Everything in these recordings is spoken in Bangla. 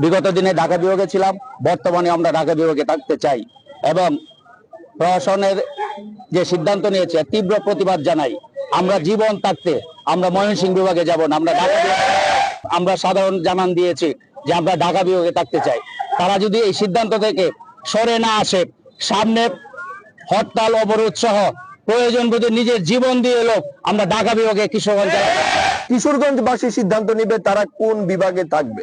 বিগত দিনে ঢাকা বিভাগে ছিলাম, বর্তমানে আমরা ঢাকা বিভাগে থাকতে চাই এবং প্রশাসনের যে সিদ্ধান্ত নিয়েছে তীব্র প্রতিবাদ জানাই। আমরা জীবন থাকতে আমরা ময়মনসিংহ বিভাগে যাব না, আমরা সাধারণ জানান দিয়েছি যে আমরা ঢাকা বিভাগে থাকতে চাই। তারা যদি এই সিদ্ধান্ত থেকে সরে না আসে, সামনে হরতাল অবরোধ সহ প্রয়োজন বোধে নিজের জীবন দিয়ে এলো আমরা ঢাকা বিভাগে কিশোরগঞ্জবাসী সিদ্ধান্ত নিবে তারা কোন বিভাগে থাকবে।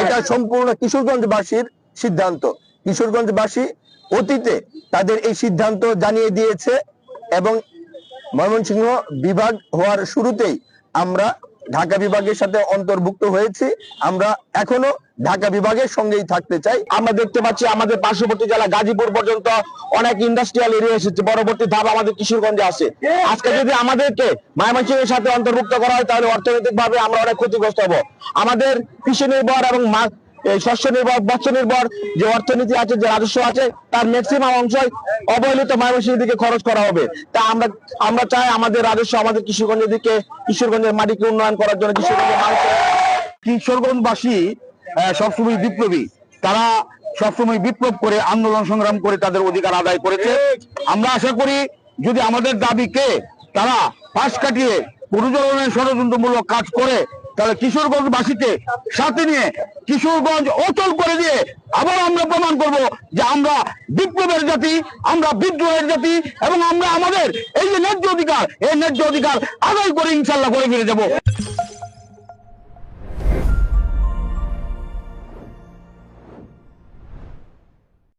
এটা সম্পূর্ণ কিশোরগঞ্জবাসীর সিদ্ধান্ত। কিশোরগঞ্জবাসী অতীতে তাদের এই সিদ্ধান্ত জানিয়ে দিয়েছে এবং ময়মনসিংহ বিভাগ হওয়ার শুরুতেই আমরা ঢাকা বিভাগের সাথে অন্তর্ভুক্ত হয়েছি। আমরা এখনো ঢাকা বিভাগের সঙ্গেই থাকতে চাই। আমরা দেখতে পাচ্ছি আমাদের পার্শ্ববর্তী জেলা গাজীপুর পর্যন্ত অনেক ইন্ডাস্ট্রিয়াল এরিয়া এসেছে, পরবর্তী ধাপ আমাদের কিশোরগঞ্জে আছে। আজকে যদি আমাদেরকে ময়মনসিংহের সাথে অন্তর্ভুক্ত করা হয় তাহলে অর্থনৈতিক ভাবে আমরা অনেক ক্ষতিগ্রস্ত হব। আমাদের কৃষি নির্ভর এবং শস্য নির্ভর, মৎস্য নির্ভর যে অর্থনীতি আছে, যে রাজস্ব আছে, তার ম্যাক্সিমাম অংশই অবহেলিত ময়মনসিংহের দিকে খরচ করা হবে। তা আমরা চাই আমাদের রাজস্ব আমাদের কিশোরগঞ্জের দিকে, কিশোরগঞ্জের মাটিকে উন্নয়ন করার জন্য কিশোরগঞ্জবাসী সবসময় বিপ্লবী, তারা সবসময় বিপ্লব করে আন্দোলন সংগ্রাম করে তাদের অধিকার আদায় করেছে। আমরা আশা করি যদি আমাদের দাবিকে তারা পাশ কাটিয়ে কোনো ধরনের ষড়যন্ত্রমূলক কাজ করে তাহলে কিশোরগঞ্জবাসীকে সাথে নিয়ে কিশোরগঞ্জ অচল করে দিয়ে আবার আমরা প্রমাণ করব যে আমরা বিপ্লবের জাতি, আমরা বিদ্রোহের জাতি এবং আমরা আমাদের এই যে ন্যায্য অধিকার, এই ন্যায্য অধিকার আদায় করে ইনশাল্লাহ করে ফিরে যাব।